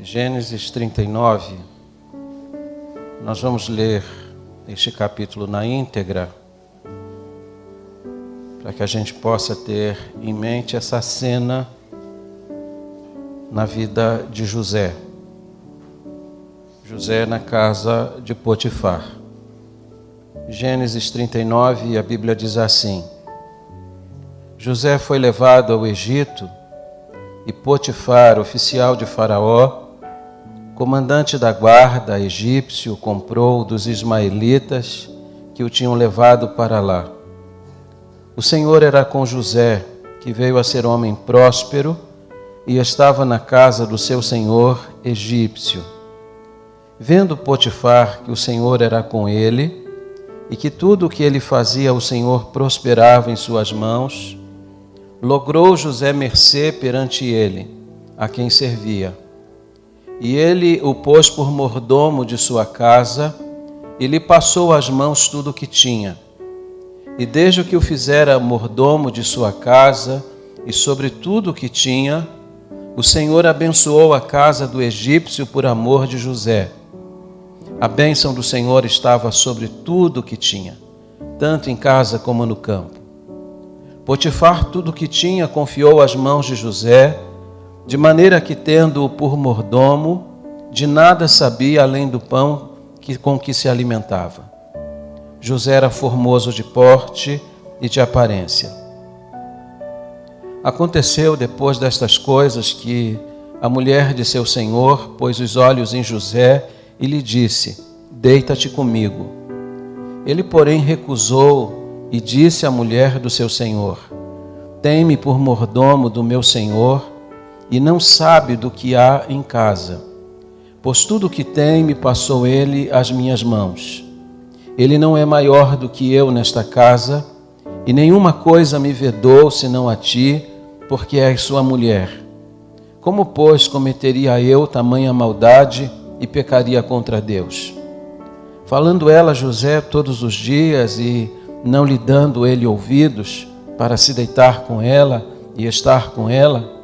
Gênesis 39, nós vamos ler este capítulo na íntegra, para que a gente possa ter em mente essa cena na vida de José. José na casa de Potifar. Gênesis 39, a Bíblia diz assim: José foi levado ao Egito e Potifar, oficial de Faraó, comandante da guarda egípcio, comprou dos ismaelitas que o tinham levado para lá. O Senhor era com José, que veio a ser homem próspero e estava na casa do seu senhor egípcio. Vendo Potifar que o Senhor era com ele e que tudo o que ele fazia o Senhor prosperava em suas mãos, logrou José mercê perante ele, a quem servia. E ele o pôs por mordomo de sua casa e lhe passou às mãos tudo o que tinha. E desde o que o fizera mordomo de sua casa e sobre tudo o que tinha, o Senhor abençoou a casa do egípcio por amor de José. A bênção do Senhor estava sobre tudo o que tinha, tanto em casa como no campo. Potifar tudo o que tinha confiou às mãos de José, de maneira que, tendo-o por mordomo, de nada sabia além do pão com que se alimentava. José era formoso de porte e de aparência. Aconteceu depois destas coisas que a mulher de seu senhor pôs os olhos em José e lhe disse: deita-te comigo. Ele, porém, recusou e disse à mulher do seu senhor: tem-me por mordomo do meu senhor e não sabe do que há em casa, pois tudo o que tem me passou ele às minhas mãos. Ele não é maior do que eu nesta casa, e nenhuma coisa me vedou senão a ti, porque és sua mulher. Como, pois, cometeria eu tamanha maldade e pecaria contra Deus? Falando ela a José todos os dias e não lhe dando ele ouvidos para se deitar com ela e estar com ela,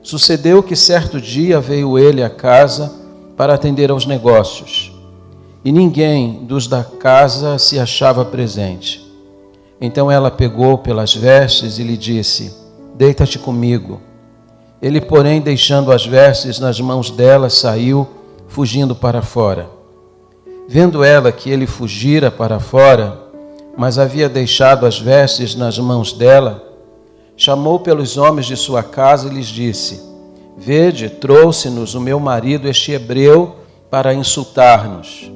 sucedeu que certo dia veio ele à casa para atender aos negócios, e ninguém dos da casa se achava presente. Então ela pegou pelas vestes e lhe disse: deita-te comigo. Ele, porém, deixando as vestes nas mãos dela, saiu, fugindo para fora. Vendo ela que ele fugira para fora, mas havia deixado as vestes nas mãos dela, chamou pelos homens de sua casa e lhes disse: vede, trouxe-nos o meu marido, este hebreu, para insultar-nos.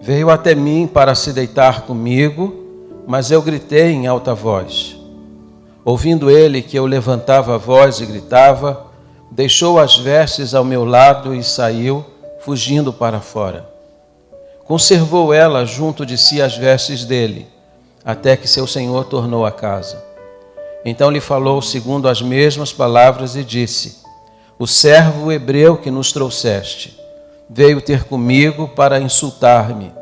Veio até mim para se deitar comigo, mas eu gritei em alta voz. Ouvindo ele que eu levantava a voz e gritava, deixou as vestes ao meu lado e saiu, fugindo para fora. Conservou ela junto de si as vestes dele, até que seu senhor tornou à casa. Então lhe falou segundo as mesmas palavras e disse: o servo hebreu que nos trouxeste veio ter comigo para insultar-me.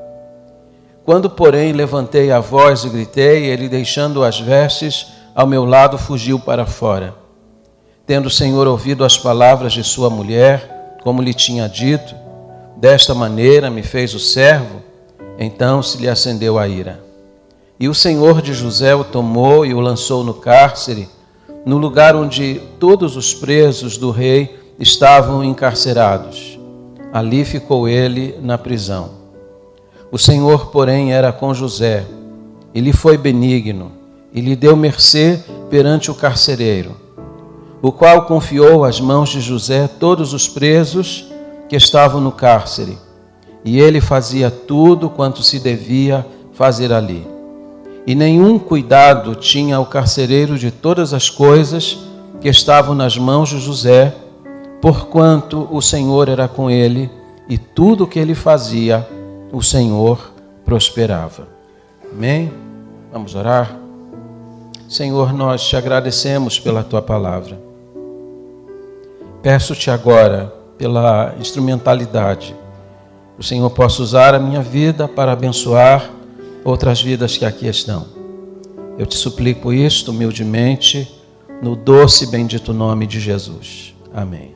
Quando, porém, levantei a voz e gritei, ele, deixando as vestes ao meu lado, fugiu para fora. Tendo o Senhor ouvido as palavras de sua mulher, como lhe tinha dito, desta maneira me fez o servo, então se lhe acendeu a ira. E o Senhor de José o tomou e o lançou no cárcere, no lugar onde todos os presos do rei estavam encarcerados. Ali ficou ele na prisão. O Senhor, porém, era com José, e lhe foi benigno, e lhe deu mercê perante o carcereiro, o qual confiou às mãos de José todos os presos que estavam no cárcere, e ele fazia tudo quanto se devia fazer ali. E nenhum cuidado tinha o carcereiro de todas as coisas que estavam nas mãos de José, porquanto o Senhor era com ele, e tudo o que ele fazia, o Senhor prosperava. Amém? Vamos orar? Senhor, nós te agradecemos pela tua palavra. Peço-te agora, pela instrumentalidade, que o Senhor possa usar a minha vida para abençoar outras vidas que aqui estão. Eu te suplico isto humildemente, no doce e bendito nome de Jesus. Amém.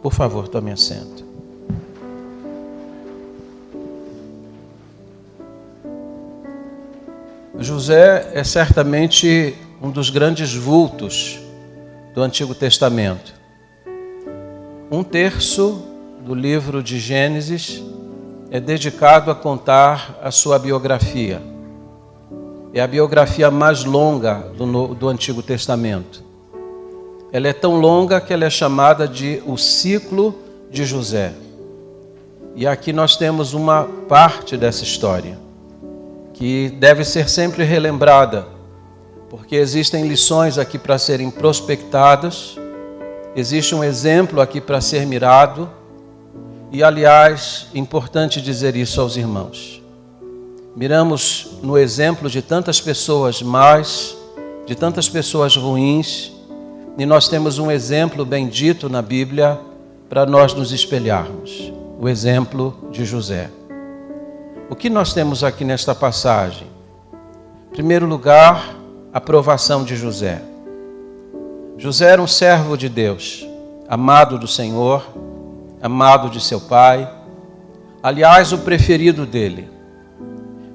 Por favor, tome assento. José é certamente um dos grandes vultos do Antigo Testamento. 1/3 do livro de Gênesis é dedicado a contar a sua biografia. É a biografia mais longa do Antigo Testamento. Ela é tão longa que ela é chamada de o ciclo de José. E aqui nós temos uma parte dessa história, que deve ser sempre relembrada, porque existem lições aqui para serem prospectadas, existe um exemplo aqui para ser mirado, e aliás, é importante dizer isso aos irmãos. Miramos no exemplo de tantas pessoas más, de tantas pessoas ruins, e nós temos um exemplo bendito na Bíblia para nós nos espelharmos, o exemplo de José. O que nós temos aqui nesta passagem? Em primeiro lugar, a aprovação de José. José era um servo de Deus, amado do Senhor, amado de seu pai, aliás, o preferido dele.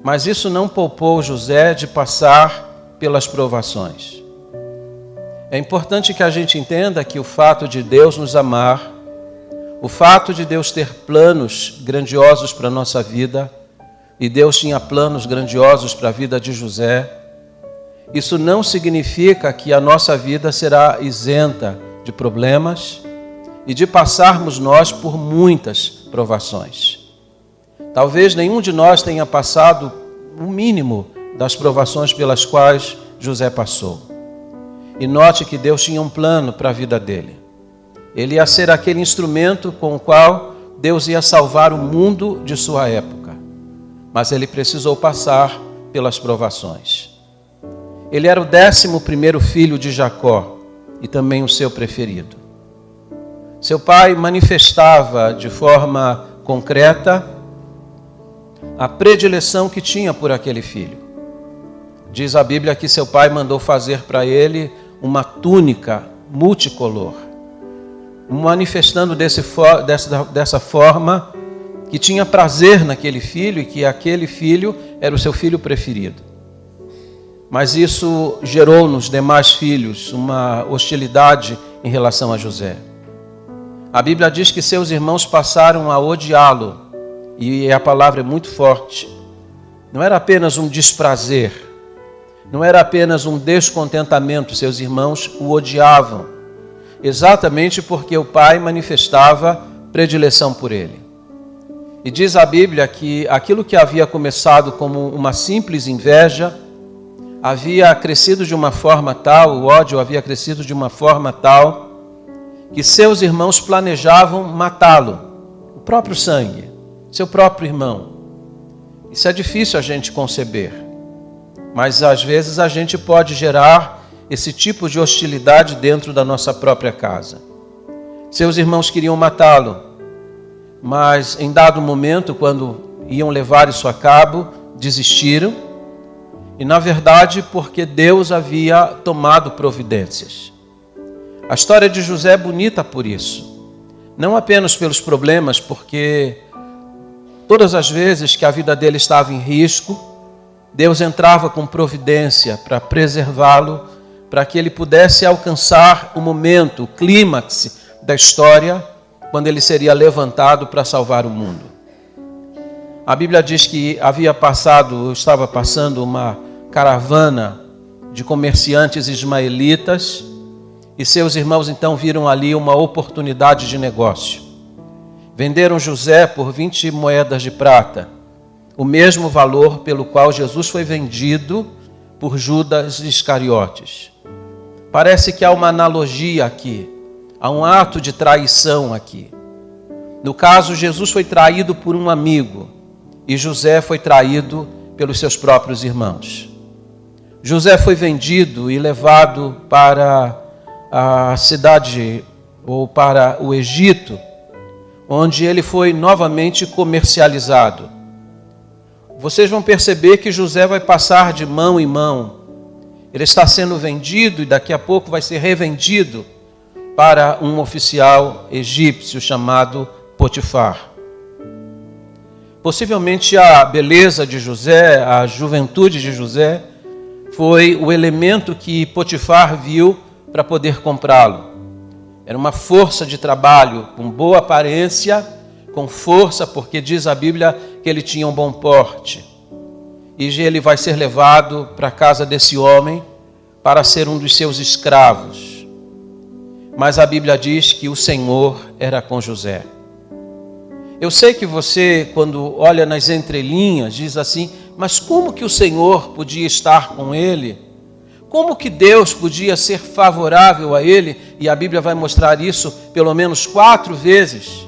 Mas isso não poupou José de passar pelas provações. É importante que a gente entenda que o fato de Deus nos amar, o fato de Deus ter planos grandiosos para a nossa vida, e Deus tinha planos grandiosos para a vida de José, isso não significa que a nossa vida será isenta de problemas e de passarmos nós por muitas provações. Talvez nenhum de nós tenha passado o mínimo das provações pelas quais José passou. E note que Deus tinha um plano para a vida dele. Ele ia ser aquele instrumento com o qual Deus ia salvar o mundo de sua época. Mas ele precisou passar pelas provações. Ele era o 11º filho de Jacó e também o seu preferido. Seu pai manifestava de forma concreta a predileção que tinha por aquele filho. Diz a Bíblia que seu pai mandou fazer para ele uma túnica multicolor, manifestando dessa forma que tinha prazer naquele filho e que aquele filho era o seu filho preferido. Mas isso gerou nos demais filhos uma hostilidade em relação a José. A Bíblia diz que seus irmãos passaram a odiá-lo, e a palavra é muito forte. Não era apenas um desprazer, não era apenas um descontentamento, seus irmãos o odiavam, exatamente porque o pai manifestava predileção por ele. E diz a Bíblia que aquilo que havia começado como uma simples inveja, havia crescido de uma forma tal, o ódio havia crescido de uma forma tal, que seus irmãos planejavam matá-lo, o próprio sangue, seu próprio irmão. Isso é difícil a gente conceber, mas às vezes a gente pode gerar esse tipo de hostilidade dentro da nossa própria casa. Seus irmãos queriam matá-lo, mas em dado momento, quando iam levar isso a cabo, desistiram, e na verdade porque Deus havia tomado providências. A história de José é bonita por isso, não apenas pelos problemas, porque todas as vezes que a vida dele estava em risco, Deus entrava com providência para preservá-lo, para que ele pudesse alcançar o momento, o clímax da história, quando ele seria levantado para salvar o mundo. A Bíblia diz que estava passando uma caravana de comerciantes ismaelitas, e seus irmãos então viram ali uma oportunidade de negócio. Venderam José por 20 moedas de prata, o mesmo valor pelo qual Jesus foi vendido por Judas Iscariotes. Parece que há uma analogia aqui, há um ato de traição aqui. No caso, Jesus foi traído por um amigo e José foi traído pelos seus próprios irmãos. José foi vendido e levado para a cidade ou para o Egito, onde ele foi novamente comercializado. Vocês vão perceber que José vai passar de mão em mão. Ele está sendo vendido e daqui a pouco vai ser revendido para um oficial egípcio chamado Potifar. Possivelmente a beleza de José, a juventude de José, foi o elemento que Potifar viu para poder comprá-lo. Era uma força de trabalho, com boa aparência, com força, porque diz a Bíblia que ele tinha um bom porte. E ele vai ser levado para a casa desse homem para ser um dos seus escravos. Mas a Bíblia diz que o Senhor era com José. Eu sei que você, quando olha nas entrelinhas, diz assim, mas como que o Senhor podia estar com ele? Como que Deus podia ser favorável a ele? E a Bíblia vai mostrar isso pelo menos 4 vezes.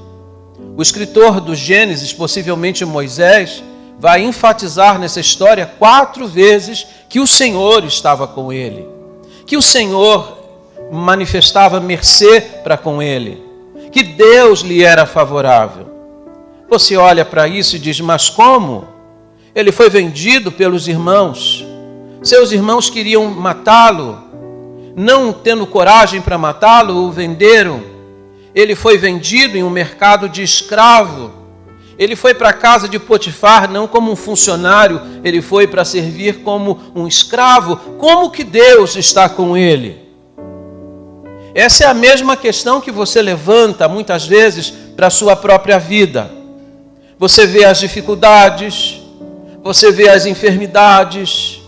O escritor do Gênesis, possivelmente Moisés, vai enfatizar nessa história 4 vezes que o Senhor estava com ele, que o Senhor manifestava mercê para com ele, que Deus lhe era favorável. Você olha para isso e diz, mas como? Ele foi vendido pelos irmãos, seus irmãos queriam matá-lo, não tendo coragem para matá-lo, o venderam. Ele foi vendido em um mercado de escravo. Ele foi para a casa de Potifar não como um funcionário, ele foi para servir como um escravo. Como que Deus está com ele? Essa é a mesma questão que você levanta muitas vezes para a sua própria vida. Você vê as dificuldades, você vê as enfermidades,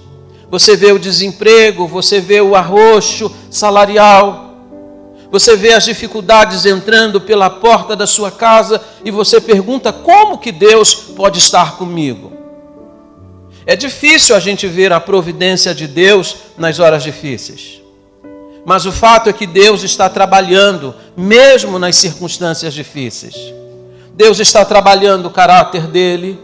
você vê o desemprego, você vê o arroxo salarial, você vê as dificuldades entrando pela porta da sua casa e você pergunta, como que Deus pode estar comigo? É difícil a gente ver a providência de Deus nas horas difíceis. Mas o fato é que Deus está trabalhando, mesmo nas circunstâncias difíceis. Deus está trabalhando o caráter dele.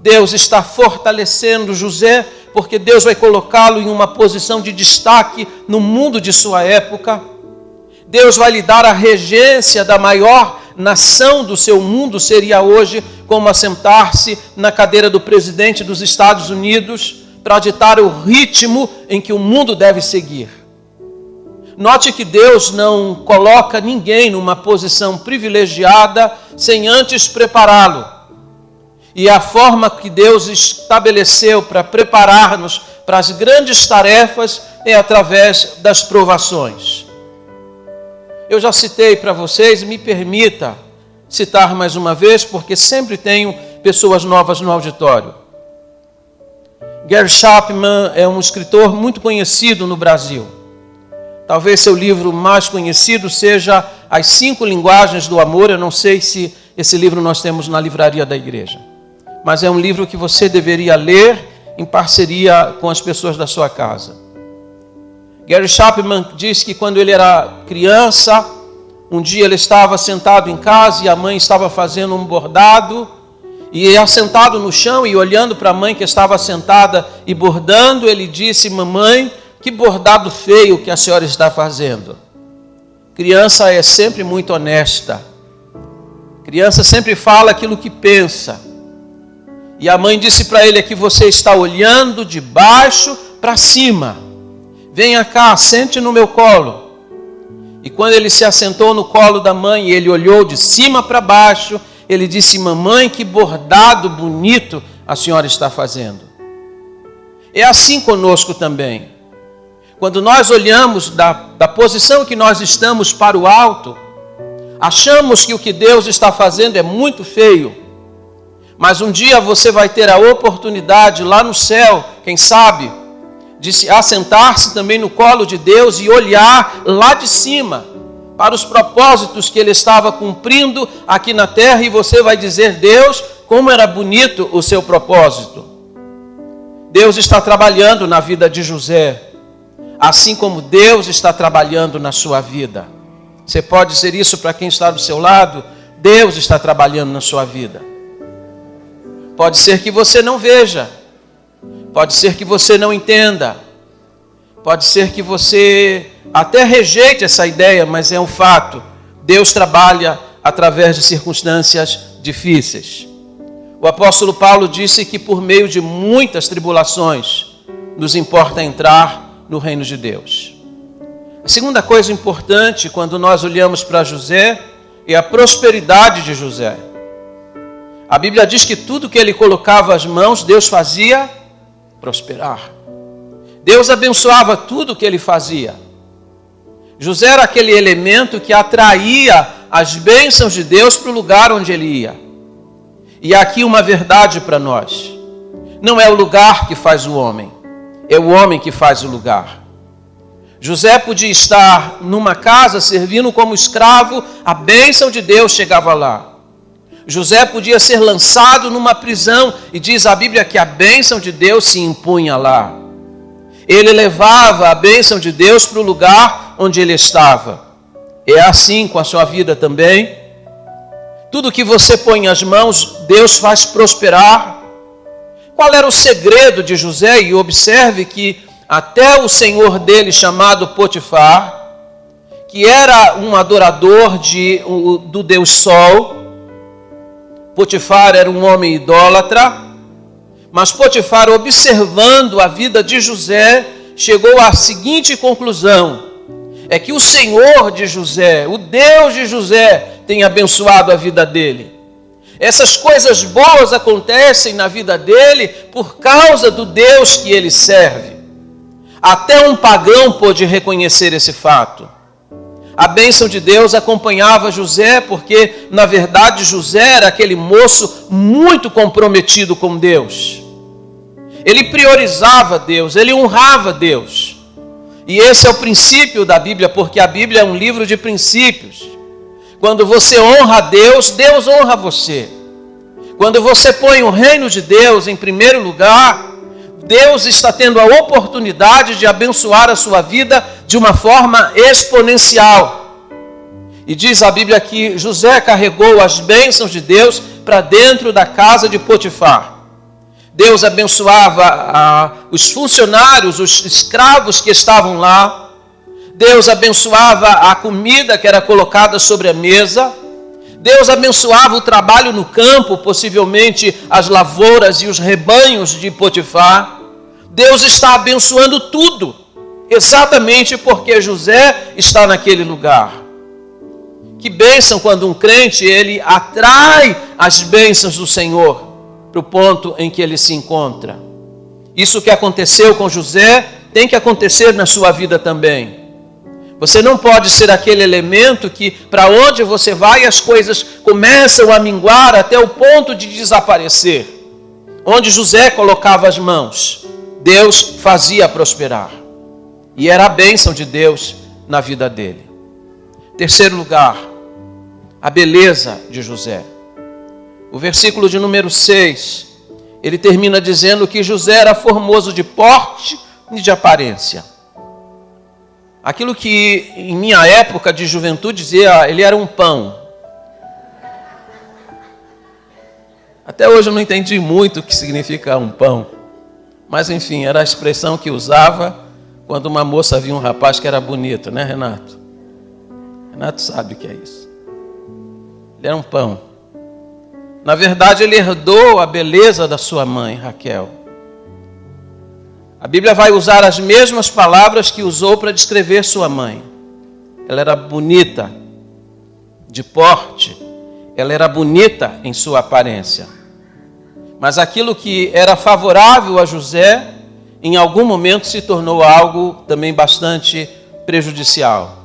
Deus está fortalecendo José, porque Deus vai colocá-lo em uma posição de destaque no mundo de sua época. Deus vai lhe dar a regência da maior nação do seu mundo, seria hoje como assentar-se na cadeira do presidente dos Estados Unidos para ditar o ritmo em que o mundo deve seguir. Note que Deus não coloca ninguém numa posição privilegiada sem antes prepará-lo. E a forma que Deus estabeleceu para preparar-nos para as grandes tarefas é através das provações. Eu já citei para vocês, me permita citar mais uma vez, porque sempre tenho pessoas novas no auditório. Gary Chapman é um escritor muito conhecido no Brasil. Talvez seu livro mais conhecido seja As 5 Linguagens do Amor. Eu não sei se esse livro nós temos na livraria da igreja. Mas é um livro que você deveria ler em parceria com as pessoas da sua casa. Gary Chapman diz que quando ele era criança, um dia ele estava sentado em casa e a mãe estava fazendo um bordado. E assentado no chão e olhando para a mãe que estava sentada e bordando, ele disse, mamãe, que bordado feio que a senhora está fazendo. Criança é sempre muito honesta. Criança sempre fala aquilo que pensa. E a mãe disse para ele, é que você está olhando de baixo para cima. Venha cá, sente no meu colo. E quando ele se assentou no colo da mãe e ele olhou de cima para baixo, ele disse, mamãe, que bordado bonito a senhora está fazendo. É assim conosco também. Quando nós olhamos da posição que nós estamos para o alto, achamos que o que Deus está fazendo é muito feio. Mas um dia você vai ter a oportunidade lá no céu, quem sabe, de se assentar-se também no colo de Deus e olhar lá de cima para os propósitos que Ele estava cumprindo aqui na terra, e você vai dizer, Deus, como era bonito o seu propósito. Deus está trabalhando na vida de José, assim como Deus está trabalhando na sua vida. Você pode dizer isso para quem está do seu lado? Deus está trabalhando na sua vida. Pode ser que você não veja, pode ser que você não entenda, pode ser que você até rejeite essa ideia, mas é um fato. Deus trabalha através de circunstâncias difíceis. O apóstolo Paulo disse que por meio de muitas tribulações nos importa entrar no reino de Deus. A segunda coisa importante quando nós olhamos para José é a prosperidade de José. A Bíblia diz que tudo que ele colocava as mãos, Deus fazia prosperar. Deus abençoava tudo que ele fazia. José era aquele elemento que atraía as bênçãos de Deus para o lugar onde ele ia. E aqui uma verdade para nós. Não é o lugar que faz o homem, é o homem que faz o lugar. José podia estar numa casa servindo como escravo, a bênção de Deus chegava lá. José podia ser lançado numa prisão e diz a Bíblia que a bênção de Deus se impunha lá. Ele levava a bênção de Deus para o lugar onde ele estava. É assim com a sua vida também. Tudo que você põe as mãos, Deus faz prosperar. Qual era o segredo de José? E observe que até o senhor dele, chamado Potifar, que era um adorador do Deus Sol. Potifar era um homem idólatra, mas Potifar, observando a vida de José, chegou à seguinte conclusão: é que o Senhor de José, o Deus de José, tem abençoado a vida dele. Essas coisas boas acontecem na vida dele por causa do Deus que ele serve. Até um pagão pôde reconhecer esse fato. A bênção de Deus acompanhava José, porque, na verdade, José era aquele moço muito comprometido com Deus. Ele priorizava Deus, ele honrava Deus. E esse é o princípio da Bíblia, porque a Bíblia é um livro de princípios. Quando você honra a Deus, Deus honra você. Quando você põe o reino de Deus em primeiro lugar, Deus está tendo a oportunidade de abençoar a sua vida de uma forma exponencial. E diz a Bíblia que José carregou as bênçãos de Deus para dentro da casa de Potifar. Deus abençoava os funcionários, os escravos que estavam lá. Deus abençoava a comida que era colocada sobre a mesa. Deus abençoava o trabalho no campo, possivelmente as lavouras e os rebanhos de Potifar. Deus está abençoando tudo, exatamente porque José está naquele lugar. Que bênção quando um crente, ele atrai as bênçãos do Senhor para o ponto em que ele se encontra. Isso que aconteceu com José tem que acontecer na sua vida também. Você não pode ser aquele elemento que, para onde você vai, as coisas começam a minguar até o ponto de desaparecer. Onde José colocava as mãos, Deus fazia prosperar. E era a bênção de Deus na vida dele. Terceiro lugar, a beleza de José. O versículo de número 6, ele termina dizendo que José era formoso de porte e de aparência. Aquilo que em minha época de juventude dizia, ele era um pão. Até hoje eu não entendi muito o que significa um pão. Mas enfim, era a expressão que usava quando uma moça via um rapaz que era bonito, né, Renato? Renato sabe o que é isso. Ele era um pão. Na verdade, ele herdou a beleza da sua mãe, Raquel. A Bíblia vai usar as mesmas palavras que usou para descrever sua mãe. Ela era bonita de porte, ela era bonita em sua aparência. Mas aquilo que era favorável a José, em algum momento se tornou algo também bastante prejudicial.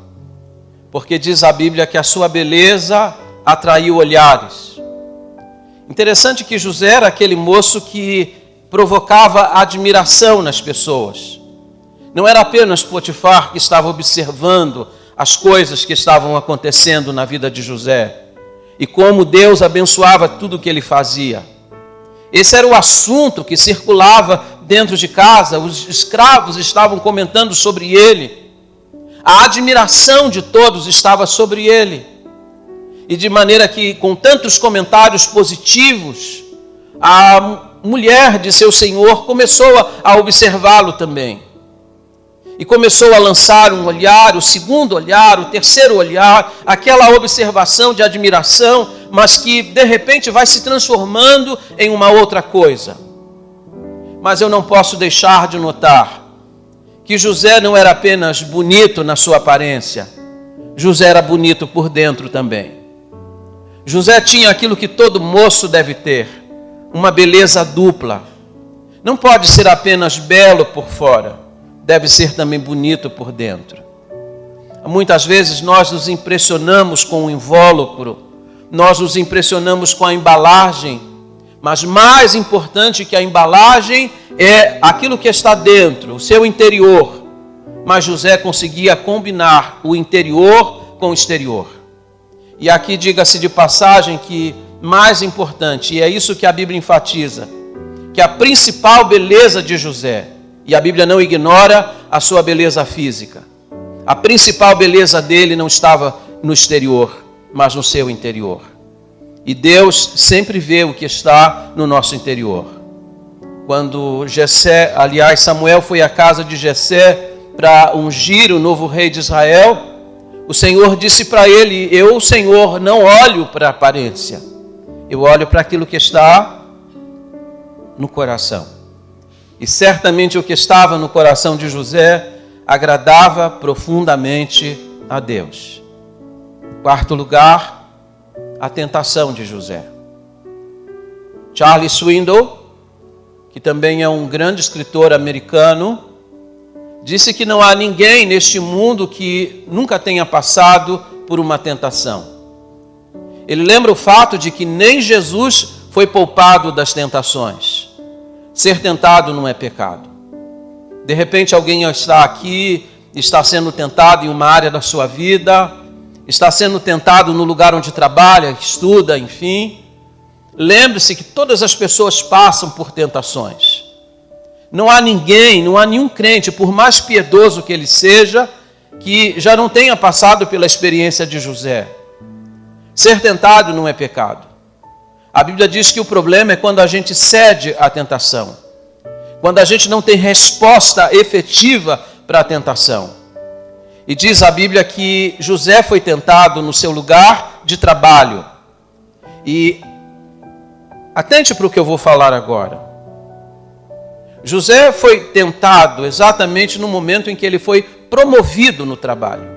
Porque diz a Bíblia que a sua beleza atraiu olhares. Interessante que José era aquele moço que provocava admiração nas pessoas. Não era apenas Potifar que estava observando as coisas que estavam acontecendo na vida de José e como Deus abençoava tudo o que ele fazia. Esse era o assunto que circulava dentro de casa, os escravos estavam comentando sobre ele. A admiração de todos estava sobre ele. E de maneira que, com tantos comentários positivos, a mulher de seu senhor começou a observá-lo também. E começou a lançar um olhar, o segundo olhar, o terceiro olhar, aquela observação de admiração, mas que de repente vai se transformando em uma outra coisa. Mas eu não posso deixar de notar que José não era apenas bonito na sua aparência, José era bonito por dentro também. José tinha aquilo que todo moço deve ter, uma beleza dupla. Não pode ser apenas belo por fora, deve ser também bonito por dentro. Muitas vezes nós nos impressionamos com o invólucro, nós nos impressionamos com a embalagem, mas mais importante que a embalagem é aquilo que está dentro, o seu interior. Mas José conseguia combinar o interior com o exterior. E aqui diga-se de passagem que mais importante, e é isso que a Bíblia enfatiza, que a principal beleza de José, e a Bíblia não ignora a sua beleza física, a principal beleza dele não estava no exterior, mas no seu interior. E Deus sempre vê o que está no nosso interior. Quando Samuel foi à casa de Jessé para ungir o novo rei de Israel, o Senhor disse para ele: eu, Senhor, não olho para a aparência, eu olho para aquilo que está no coração. E certamente o que estava no coração de José agradava profundamente a Deus. Em quarto lugar, a tentação de José. Charles Swindoll, que também é um grande escritor americano, disse que não há ninguém neste mundo que nunca tenha passado por uma tentação. Ele lembra o fato de que nem Jesus foi poupado das tentações. Ser tentado não é pecado. De repente alguém está aqui, está sendo tentado em uma área da sua vida, está sendo tentado no lugar onde trabalha, estuda, enfim. Lembre-se que todas as pessoas passam por tentações. Não há ninguém, não há nenhum crente, por mais piedoso que ele seja, que já não tenha passado pela experiência de José. Ser tentado não é pecado. A Bíblia diz que o problema é quando a gente cede à tentação, quando a gente não tem resposta efetiva para a tentação. E diz a Bíblia que José foi tentado no seu lugar de trabalho. E atente para o que eu vou falar agora. José foi tentado exatamente no momento em que ele foi promovido no trabalho.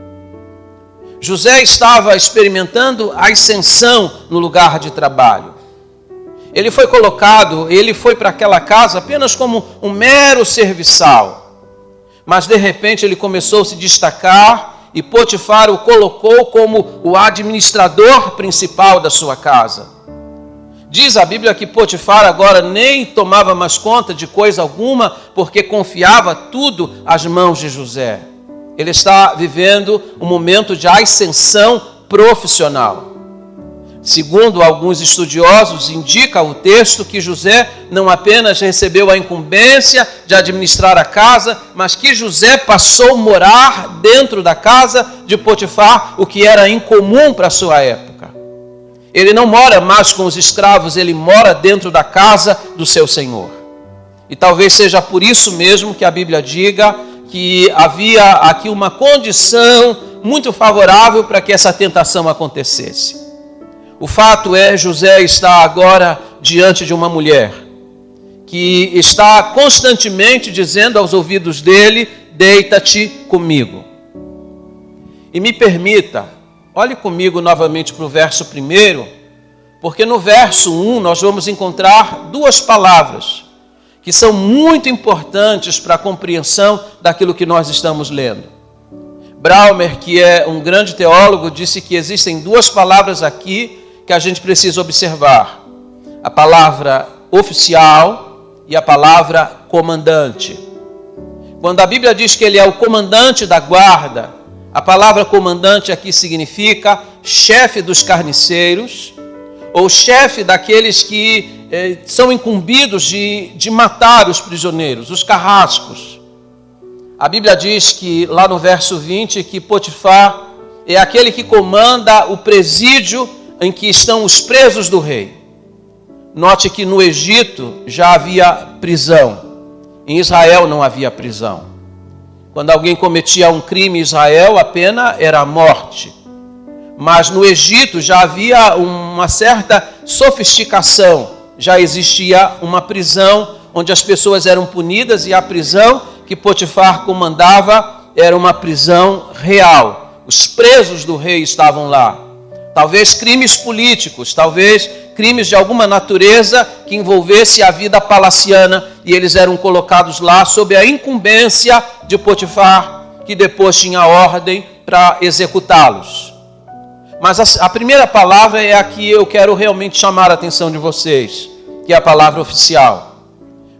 José estava experimentando a ascensão no lugar de trabalho. Ele foi colocado, ele foi para aquela casa apenas como um mero serviçal. Mas de repente ele começou a se destacar e Potifar o colocou como o administrador principal da sua casa. Diz a Bíblia que Potifar agora nem tomava mais conta de coisa alguma, porque confiava tudo às mãos de José. Ele está vivendo um momento de ascensão profissional. Segundo alguns estudiosos, indica o texto que José não apenas recebeu a incumbência de administrar a casa, mas que José passou a morar dentro da casa de Potifar, o que era incomum para a sua época. Ele não mora mais com os escravos, ele mora dentro da casa do seu Senhor. E talvez seja por isso mesmo que a Bíblia diga que havia aqui uma condição muito favorável para que essa tentação acontecesse. O fato é, José está agora diante de uma mulher que está constantemente dizendo aos ouvidos dele: deita-te comigo. E me permita, olhe comigo novamente para o verso 1, porque no verso 1 nós vamos encontrar duas palavras que são muito importantes para a compreensão daquilo que nós estamos lendo. Braumer, que é um grande teólogo, disse que existem duas palavras aqui que a gente precisa observar: a palavra oficial e a palavra comandante. Quando a Bíblia diz que ele é o comandante da guarda, a palavra comandante aqui significa chefe dos carniceiros, ou chefe daqueles que são incumbidos de matar os prisioneiros, os carrascos. A Bíblia diz que lá no verso 20 que Potifar é aquele que comanda o presídio em que estão os presos do rei. Note que no Egito já havia prisão, em Israel não havia prisão. Quando alguém cometia um crime em Israel, a pena era a morte. Mas no Egito já havia uma certa sofisticação, já existia uma prisão onde as pessoas eram punidas, e a prisão que Potifar comandava era uma prisão real. Os presos do rei estavam lá. Talvez crimes políticos, talvez crimes de alguma natureza que envolvesse a vida palaciana, e eles eram colocados lá sob a incumbência de Potifar, que depois tinha ordem para executá-los. Mas a primeira palavra é a que eu quero realmente chamar a atenção de vocês, que é a palavra oficial.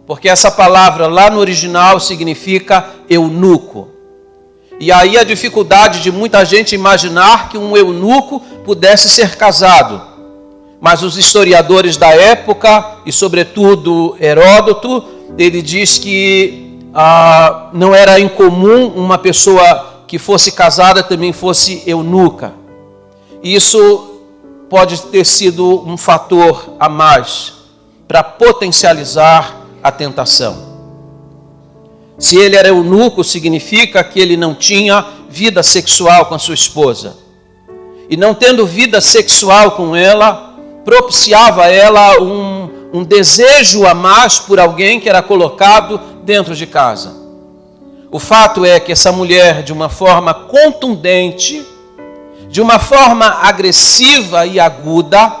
Porque essa palavra lá no original significa eunuco. E aí a dificuldade de muita gente imaginar que um eunuco pudesse ser casado. Mas os historiadores da época, e sobretudo Heródoto, ele diz que não era incomum uma pessoa que fosse casada também fosse eunuca. Isso pode ter sido um fator a mais para potencializar a tentação. Se ele era eunuco, significa que ele não tinha vida sexual com a sua esposa. E não tendo vida sexual com ela, propiciava a ela um desejo a mais por alguém que era colocado dentro de casa. O fato é que essa mulher, de uma forma contundente, de uma forma agressiva e aguda,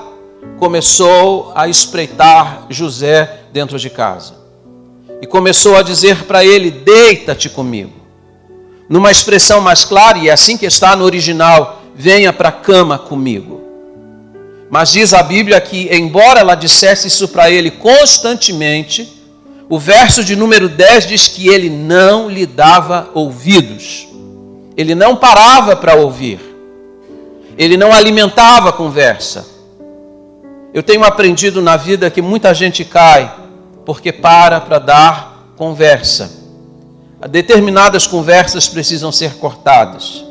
começou a espreitar José dentro de casa. E começou a dizer para ele: deita-te comigo. Numa expressão mais clara, e é assim que está no original: venha para a cama comigo. Mas diz a Bíblia que, embora ela dissesse isso para ele constantemente, o verso de número 10 diz que ele não lhe dava ouvidos. Ele não parava para ouvir. Ele não alimentava a conversa. Eu tenho aprendido na vida que muita gente cai porque para dar conversa. Determinadas conversas precisam ser cortadas.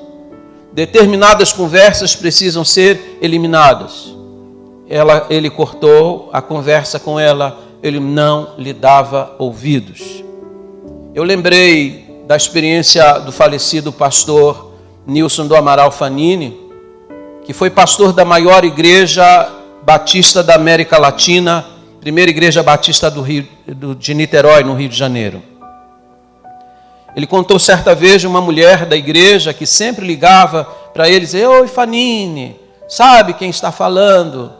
Determinadas conversas precisam ser eliminadas. Ele cortou a conversa com ela, ele não lhe dava ouvidos. Eu lembrei da experiência do falecido pastor Nilson do Amaral Fanini, que foi pastor da maior igreja batista da América Latina, primeira igreja batista de Niterói, no Rio de Janeiro. Ele contou certa vez de uma mulher da igreja que sempre ligava para ele e dizia: oi, Fanini, sabe quem está falando?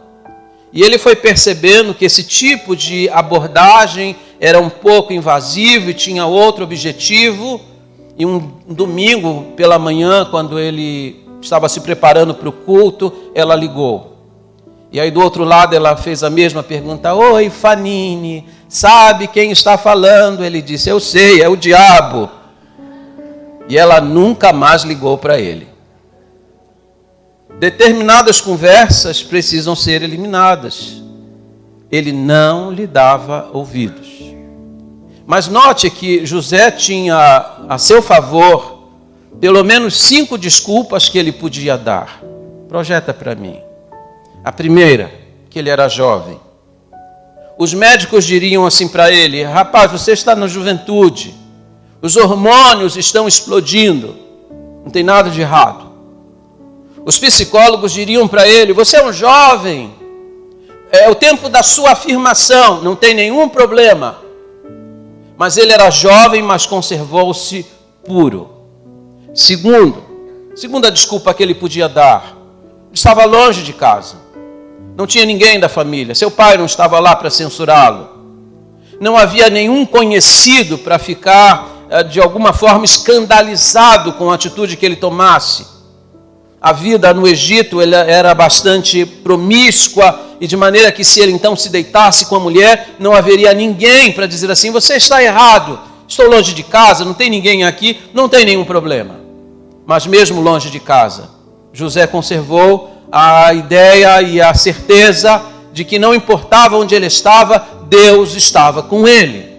E ele foi percebendo que esse tipo de abordagem era um pouco invasivo e tinha outro objetivo. E um domingo pela manhã, quando ele estava se preparando para o culto, ela ligou. E aí do outro lado ela fez a mesma pergunta: oi, Fanini, sabe quem está falando? Ele disse: eu sei, é o diabo. E ela nunca mais ligou para ele. Determinadas conversas precisam ser eliminadas. Ele não lhe dava ouvidos. Mas note que José tinha a seu favor pelo menos 5 desculpas que ele podia dar. Projeta para mim. A primeira, que ele era jovem. Os médicos diriam assim para ele: rapaz, você está na juventude, os hormônios estão explodindo, não tem nada de errado. Os psicólogos diriam para ele: você é um jovem, é o tempo da sua afirmação, não tem nenhum problema. Mas ele era jovem, mas conservou-se puro. Segunda desculpa que ele podia dar: estava longe de casa, não tinha ninguém da família, seu pai não estava lá para censurá-lo, não havia nenhum conhecido para ficar de alguma forma escandalizado com a atitude que ele tomasse. A vida no Egito era bastante promíscua, e de maneira que se ele então se deitasse com a mulher, não haveria ninguém para dizer assim: você está errado, estou longe de casa, não tem ninguém aqui, não tem nenhum problema. Mas mesmo longe de casa, José conservou a ideia e a certeza de que não importava onde ele estava, Deus estava com ele.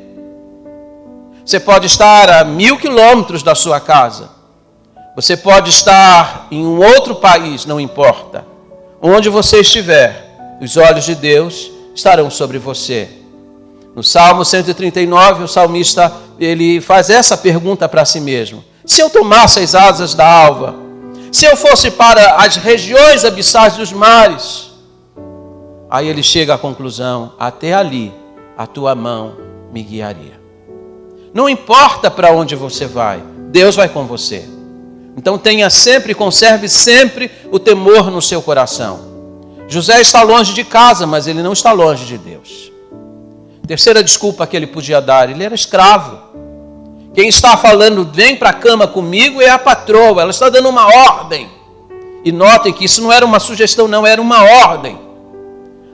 Você pode estar a 1000 quilômetros da sua casa, você pode estar em um outro país, não importa. Onde você estiver, os olhos de Deus estarão sobre você. No Salmo 139, o salmista ele faz essa pergunta para si mesmo: se eu tomasse as asas da alva, se eu fosse para as regiões abissais dos mares. Aí ele chega à conclusão: até ali a tua mão me guiaria. Não importa para onde você vai, Deus vai com você. Então tenha sempre, conserve sempre o temor no seu coração. José está longe de casa, mas ele não está longe de Deus. Terceira desculpa que ele podia dar, ele era escravo. Quem está falando, vem para a cama comigo, é a patroa, ela está dando uma ordem. E notem que isso não era uma sugestão, não, era uma ordem.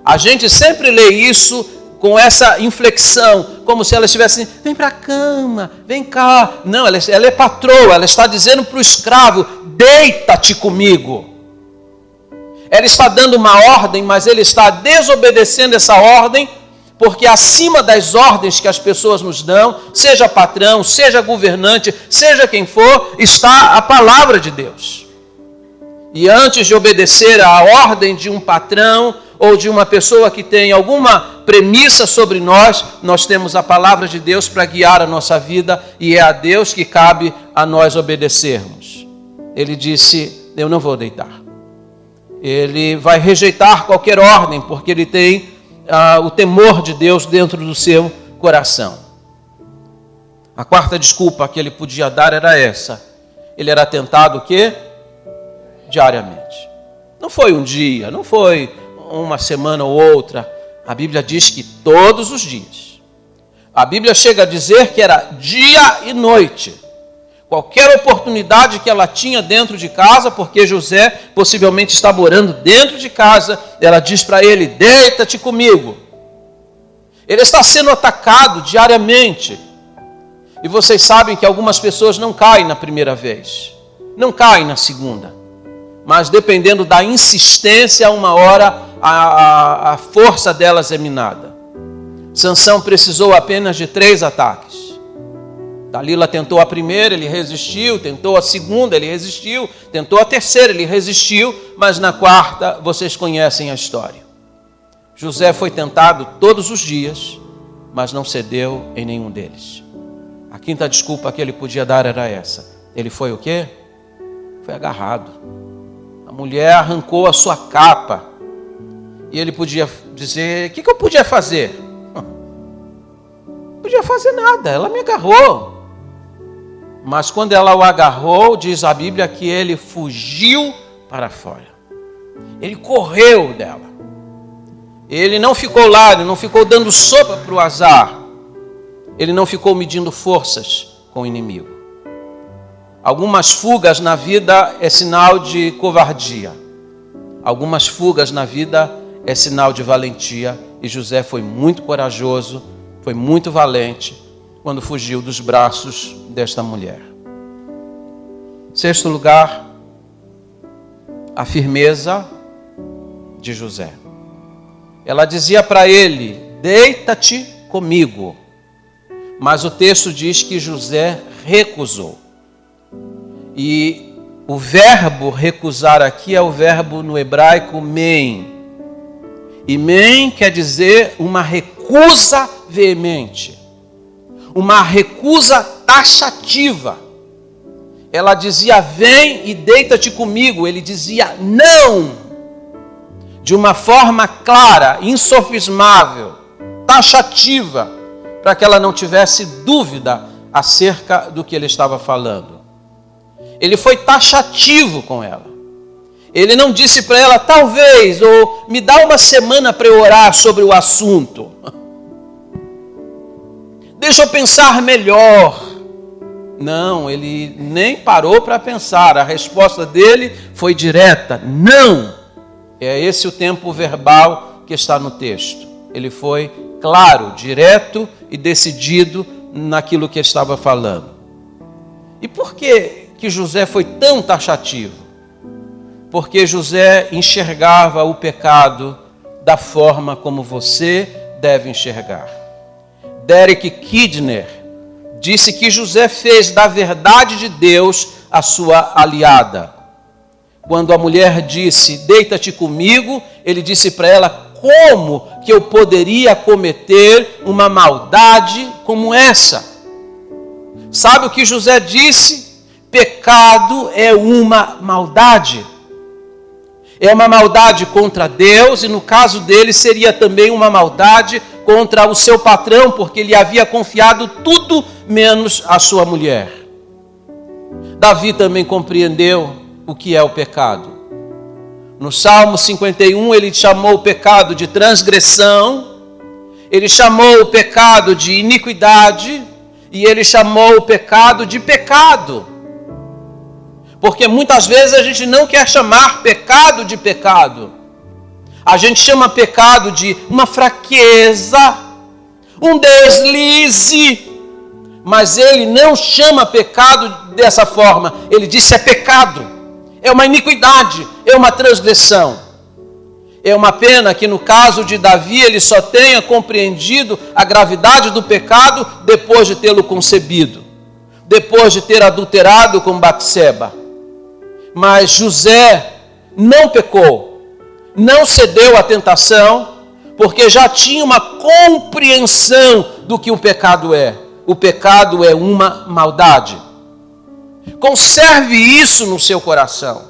A gente sempre lê isso com essa inflexão, como se ela estivesse, vem para a cama, vem cá. Não, ela é patroa, ela está dizendo para o escravo, deita-te comigo. Ela está dando uma ordem, mas ele está desobedecendo essa ordem, porque acima das ordens que as pessoas nos dão, seja patrão, seja governante, seja quem for, está a palavra de Deus. E antes de obedecer à ordem de um patrão ou de uma pessoa que tem alguma premissa sobre nós, nós temos a palavra de Deus para guiar a nossa vida e é a Deus que cabe a nós obedecermos. Ele disse, eu não vou deitar. Ele vai rejeitar qualquer ordem, porque ele tem o temor de Deus dentro do seu coração. A quarta desculpa que ele podia dar era essa. Ele era tentado o quê? Diariamente. Não foi um dia, não foi uma semana ou outra. A Bíblia diz que todos os dias. A Bíblia chega a dizer que era dia e noite. Qualquer oportunidade que ela tinha dentro de casa, porque José possivelmente está morando dentro de casa, ela diz para ele, deita-te comigo. Ele está sendo atacado diariamente. E vocês sabem que algumas pessoas não caem na primeira vez, não caem na segunda. Mas dependendo da insistência, uma hora a força delas é minada. Sansão precisou apenas de 3 ataques. Dalila tentou a primeira, ele resistiu, tentou a segunda, ele resistiu, tentou a terceira, ele resistiu, mas na quarta vocês conhecem a história. José foi tentado todos os dias, mas não cedeu em nenhum deles. A quinta desculpa que ele podia dar era essa. Ele foi o quê? Foi agarrado. A mulher arrancou a sua capa e ele podia dizer, o que eu podia fazer? Não podia fazer nada, ela me agarrou. Mas quando ela o agarrou, diz a Bíblia que ele fugiu para fora. Ele correu dela. Ele não ficou lá, ele não ficou dando sopa para o azar. Ele não ficou medindo forças com o inimigo. Algumas fugas na vida é sinal de covardia. Algumas fugas na vida é sinal de valentia. E José foi muito corajoso, foi muito valente quando fugiu dos braços desta mulher. Sexto lugar, a firmeza de José. Ela dizia para ele, deita-te comigo. Mas o texto diz que José recusou. E o verbo recusar aqui é o verbo no hebraico men. E men quer dizer uma recusa veemente. Uma recusa taxativa. Ela dizia, vem e deita-te comigo. Ele dizia, não. De uma forma clara, insofismável, taxativa, para que ela não tivesse dúvida acerca do que ele estava falando. Ele foi taxativo com ela. Ele não disse para ela, talvez, ou me dá uma semana para eu orar sobre o assunto. Deixa eu pensar melhor. Não, ele nem parou para pensar. A resposta dele foi direta, não. É esse o tempo verbal que está no texto. Ele foi claro, direto e decidido naquilo que ele estava falando. E por que José foi tão taxativo? Porque José enxergava o pecado da forma como você deve enxergar. Derek Kidner disse que José fez da verdade de Deus a sua aliada. Quando a mulher disse, deita-te comigo, ele disse para ela, como que eu poderia cometer uma maldade como essa? Sabe o que José disse? Pecado é uma maldade. É uma maldade contra Deus e no caso dele seria também uma maldade contra o seu patrão, porque ele havia confiado tudo menos a sua mulher. Davi também compreendeu o que é o pecado. No Salmo 51, ele chamou o pecado de transgressão, ele chamou o pecado de iniquidade e ele chamou o pecado de pecado. Porque muitas vezes a gente não quer chamar pecado de pecado. A gente chama pecado de uma fraqueza, um deslize, mas ele não chama pecado dessa forma. Ele diz que é pecado. É uma iniquidade, é uma transgressão. É uma pena que no caso de Davi ele só tenha compreendido a gravidade do pecado depois de tê-lo concebido, depois de ter adulterado com Batseba. Mas José não pecou, não cedeu à tentação, porque já tinha uma compreensão do que o pecado é. O pecado é uma maldade. Conserve isso no seu coração.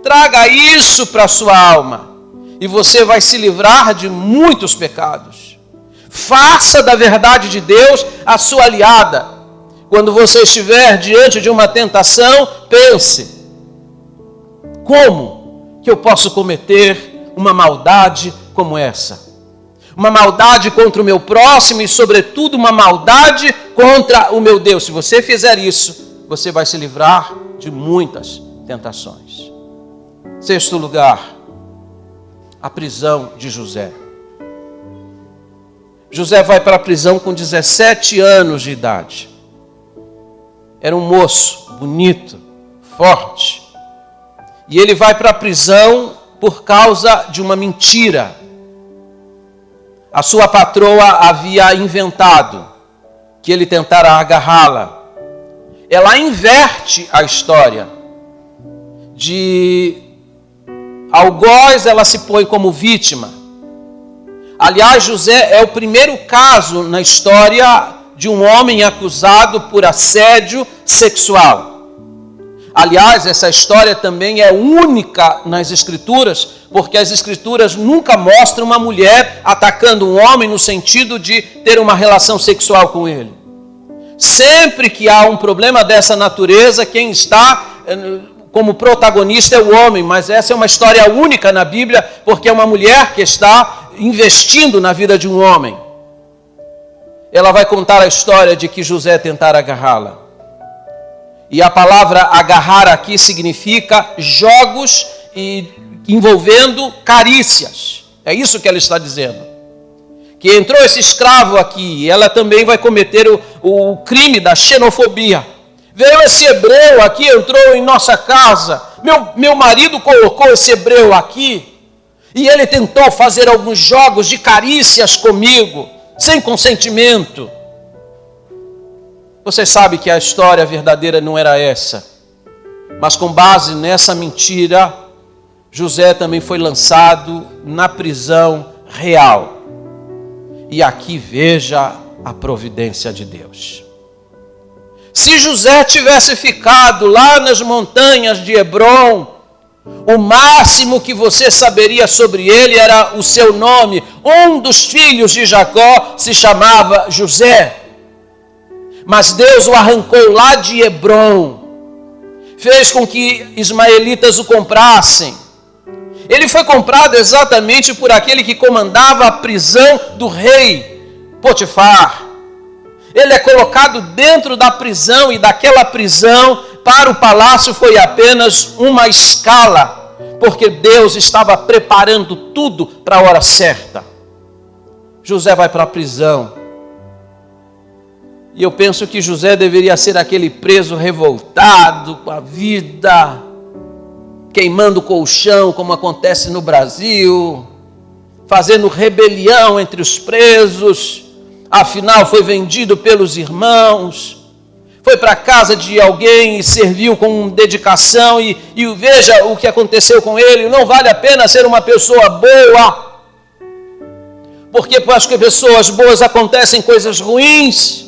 Traga isso para a sua alma. E você vai se livrar de muitos pecados. Faça da verdade de Deus a sua aliada. Quando você estiver diante de uma tentação, pense: como que eu posso cometer uma maldade como essa? Uma maldade contra o meu próximo e, sobretudo, uma maldade contra o meu Deus. Se você fizer isso, você vai se livrar de muitas tentações. Sexto lugar, a prisão de José. José vai para a prisão com 17 anos de idade. Era um moço bonito, forte. E ele vai para a prisão por causa de uma mentira. A sua patroa havia inventado que ele tentara agarrá-la. Ela inverte a história. De algoz ela se põe como vítima. Aliás, José é o primeiro caso na história de um homem acusado por assédio sexual. Aliás, essa história também é única nas Escrituras, porque as Escrituras nunca mostram uma mulher atacando um homem no sentido de ter uma relação sexual com ele. Sempre que há um problema dessa natureza, quem está como protagonista é o homem, mas essa é uma história única na Bíblia, porque é uma mulher que está investindo na vida de um homem. Ela vai contar a história de que José tentara agarrá-la. E a palavra agarrar aqui significa jogos envolvendo carícias. É isso que ela está dizendo. Que entrou esse escravo aqui, e ela também vai cometer o crime da xenofobia. Veio esse hebreu aqui, entrou em nossa casa. Meu marido colocou esse hebreu aqui, e ele tentou fazer alguns jogos de carícias comigo, sem consentimento. Você sabe que a história verdadeira não era essa. Mas com base nessa mentira, José também foi lançado na prisão real. E aqui veja a providência de Deus. Se José tivesse ficado lá nas montanhas de Hebrom, o máximo que você saberia sobre ele era o seu nome. Um dos filhos de Jacó se chamava José. Mas Deus o arrancou lá de Hebrom, fez com que ismaelitas o comprassem. Ele foi comprado exatamente por aquele que comandava a prisão do rei Potifar. Ele é colocado dentro da prisão, e daquela prisão para o palácio foi apenas uma escala, porque Deus estava preparando tudo para a hora certa. José vai para a prisão. E eu penso que José deveria ser aquele preso revoltado com a vida, queimando o colchão, como acontece no Brasil, fazendo rebelião entre os presos. Afinal, foi vendido pelos irmãos, foi para a casa de alguém e serviu com dedicação, e veja o que aconteceu com ele. Não vale a pena ser uma pessoa boa, porque para as pessoas boas acontecem coisas ruins.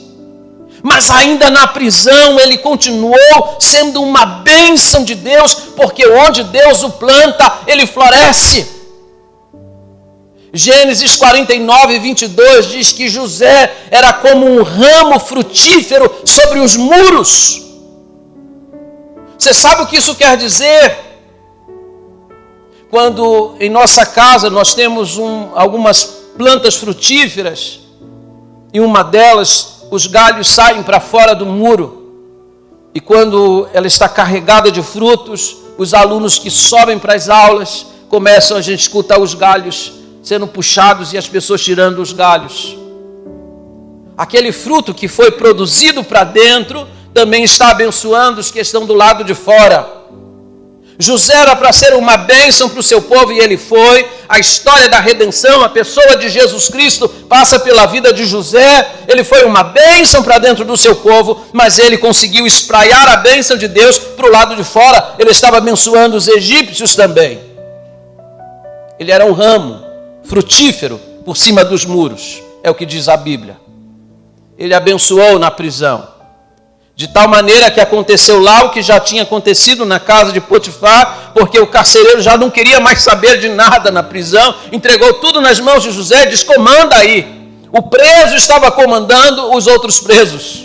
Mas ainda na prisão ele continuou sendo uma bênção de Deus, porque onde Deus o planta, ele floresce. Gênesis 49, 22 diz que José era como um ramo frutífero sobre os muros. Você sabe o que isso quer dizer? Quando em nossa casa nós temos algumas plantas frutíferas, e uma delas, os galhos saem para fora do muro, e quando ela está carregada de frutos, os alunos que sobem para as aulas, a gente escutar os galhos sendo puxados e as pessoas tirando os galhos. Aquele fruto que foi produzido para dentro, também está abençoando os que estão do lado de fora. José era para ser uma bênção para o seu povo e ele foi. A história da redenção, a pessoa de Jesus Cristo passa pela vida de José. Ele foi uma bênção para dentro do seu povo, mas ele conseguiu espraiar a bênção de Deus para o lado de fora. Ele estava abençoando os egípcios também. Ele era um ramo frutífero por cima dos muros, é o que diz a Bíblia. Ele abençoou na prisão. De tal maneira que aconteceu lá o que já tinha acontecido na casa de Potifar, porque o carcereiro já não queria mais saber de nada na prisão, entregou tudo nas mãos de José e diz: comanda aí. O preso estava comandando os outros presos.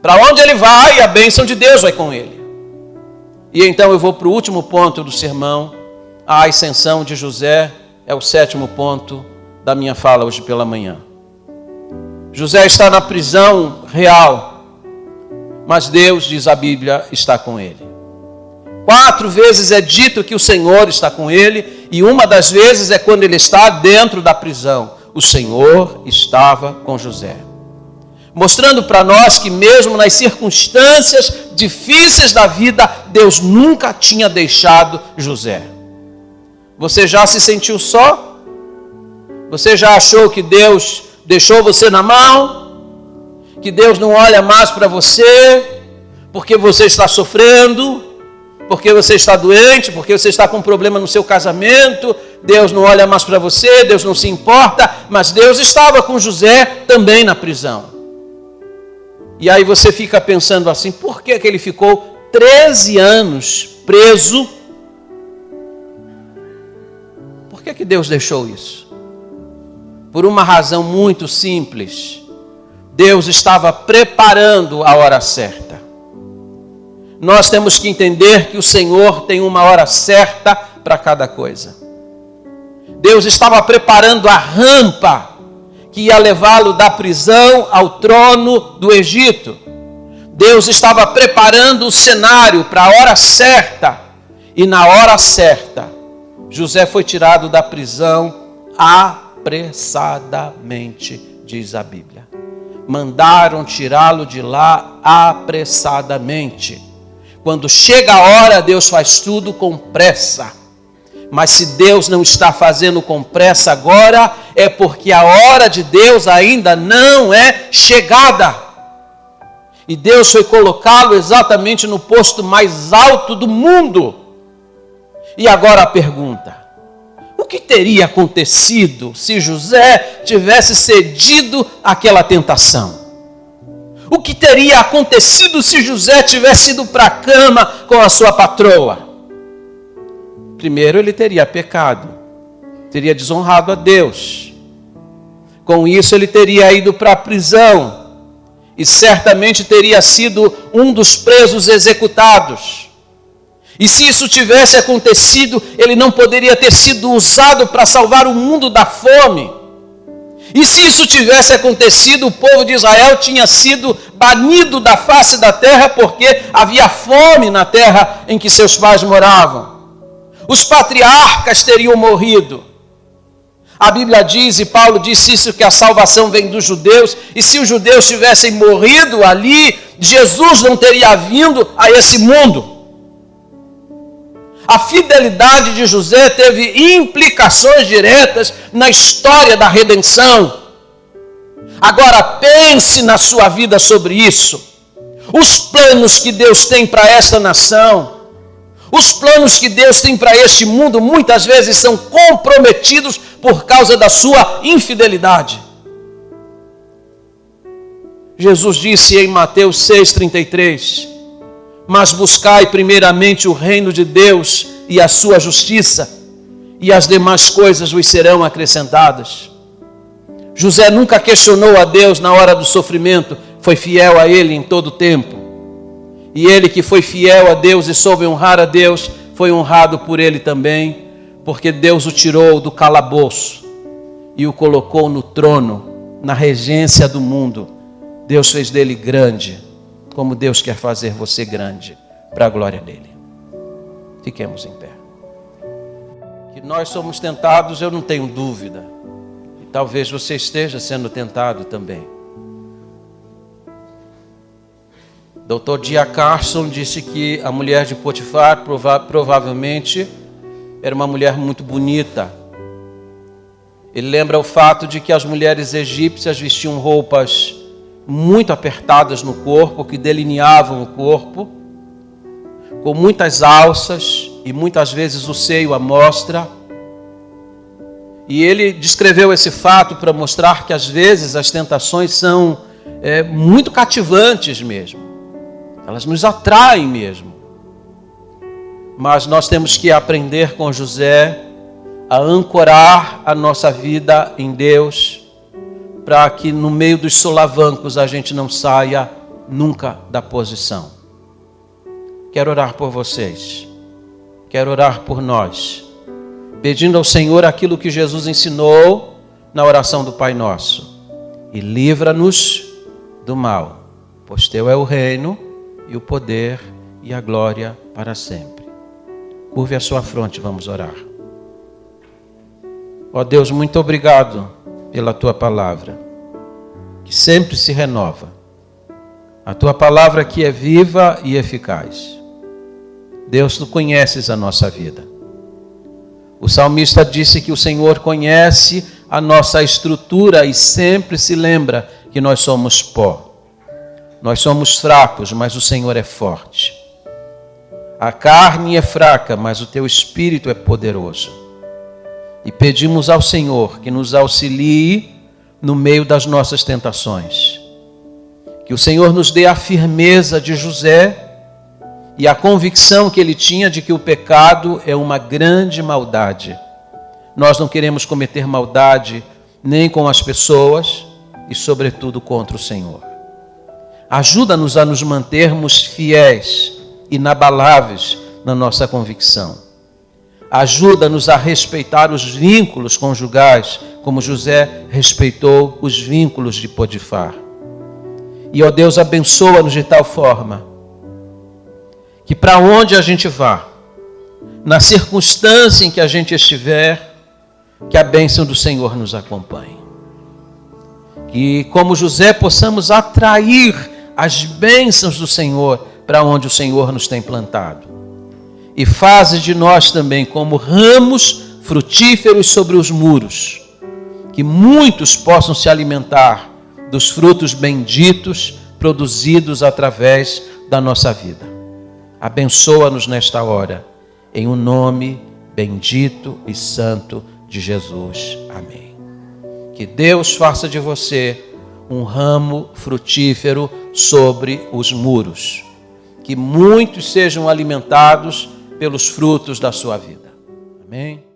Para onde ele vai, a bênção de Deus vai com ele. E então eu vou para o último ponto do sermão. A ascensão de José é o 7º ponto da minha fala hoje pela manhã. José está na prisão real, mas Deus, diz a Bíblia, está com ele. 4 vezes é dito que o Senhor está com ele, e uma das vezes é quando ele está dentro da prisão. O Senhor estava com José, mostrando para nós que mesmo nas circunstâncias difíceis da vida, Deus nunca tinha deixado José. Você já se sentiu só? Você já achou que Deus deixou você na mão? Que Deus não olha mais para você, porque você está sofrendo, porque você está doente, porque você está com um problema no seu casamento? Deus não olha mais para você, Deus não se importa, mas Deus estava com José também na prisão. E aí você fica pensando assim: por que ele ficou 13 anos preso? Por que Deus deixou isso? Por uma razão muito simples. Deus estava preparando a hora certa. Nós temos que entender que o Senhor tem uma hora certa para cada coisa. Deus estava preparando a rampa que ia levá-lo da prisão ao trono do Egito. Deus estava preparando o cenário para a hora certa. E na hora certa, José foi tirado da prisão apressadamente, diz a Bíblia. Mandaram tirá-lo de lá apressadamente. Quando chega a hora, Deus faz tudo com pressa. Mas se Deus não está fazendo com pressa agora, é porque a hora de Deus ainda não é chegada. E Deus foi colocá-lo exatamente no posto mais alto do mundo. E agora a pergunta: o que teria acontecido se José tivesse cedido àquela tentação? O que teria acontecido se José tivesse ido para a cama com a sua patroa? Primeiro, ele teria pecado, teria desonrado a Deus. Com isso, ele teria ido para a prisão e certamente teria sido um dos presos executados. E se isso tivesse acontecido, ele não poderia ter sido usado para salvar o mundo da fome. E se isso tivesse acontecido, o povo de Israel tinha sido banido da face da terra, porque havia fome na terra em que seus pais moravam. Os patriarcas teriam morrido. A Bíblia diz, e Paulo disse isso, que a salvação vem dos judeus, e se os judeus tivessem morrido ali, Jesus não teria vindo a esse mundo. A fidelidade de José teve implicações diretas na história da redenção. Agora pense na sua vida sobre isso. Os planos que Deus tem para esta nação, os planos que Deus tem para este mundo, muitas vezes são comprometidos por causa da sua infidelidade. Jesus disse em Mateus 6,33: mas buscai primeiramente o reino de Deus e a sua justiça, e as demais coisas vos serão acrescentadas. José nunca questionou a Deus na hora do sofrimento, foi fiel a Ele em todo o tempo. E ele que foi fiel a Deus e soube honrar a Deus, foi honrado por Ele também, porque Deus o tirou do calabouço e o colocou no trono, na regência do mundo. Deus fez dele grande, como Deus quer fazer você grande, para a glória dele. Fiquemos em pé. Que nós somos tentados, eu não tenho dúvida. E talvez você esteja sendo tentado também. Dr. D.A. Carson disse que a mulher de Potifar provavelmente era uma mulher muito bonita. Ele lembra o fato de que as mulheres egípcias vestiam roupas muito apertadas no corpo, que delineavam o corpo, com muitas alças e muitas vezes o seio à mostra. E ele descreveu esse fato para mostrar que às vezes as tentações são muito cativantes mesmo. Elas nos atraem mesmo. Mas nós temos que aprender com José a ancorar a nossa vida em Deus, para que no meio dos solavancos a gente não saia nunca da posição. Quero orar por vocês. Quero orar por nós, pedindo ao Senhor aquilo que Jesus ensinou na oração do Pai Nosso. E livra-nos do mal, pois teu é o reino e o poder e a glória para sempre. Curve a sua fronte, vamos orar. Ó Deus, muito obrigado pela tua palavra, que sempre se renova. A tua palavra que é viva e eficaz. Deus, tu conheces a nossa vida. O salmista disse que o Senhor conhece a nossa estrutura e sempre se lembra que nós somos pó. Nós somos fracos, mas o Senhor é forte. A carne é fraca, mas o teu espírito é poderoso. E pedimos ao Senhor que nos auxilie no meio das nossas tentações. Que o Senhor nos dê a firmeza de José e a convicção que ele tinha de que o pecado é uma grande maldade. Nós não queremos cometer maldade nem com as pessoas e, sobretudo, contra o Senhor. Ajuda-nos a nos mantermos fiéis, inabaláveis na nossa convicção. Ajuda-nos a respeitar os vínculos conjugais, como José respeitou os vínculos de Potifar. E, ó Deus, abençoa-nos de tal forma que para onde a gente vá, na circunstância em que a gente estiver, que a bênção do Senhor nos acompanhe. Que, como José, possamos atrair as bênçãos do Senhor para onde o Senhor nos tem plantado. E faze de nós também como ramos frutíferos sobre os muros, que muitos possam se alimentar dos frutos benditos produzidos através da nossa vida. Abençoa-nos nesta hora, em um nome bendito e santo de Jesus. Amém. Que Deus faça de você um ramo frutífero sobre os muros. Que muitos sejam alimentados pelos frutos da sua vida. Amém.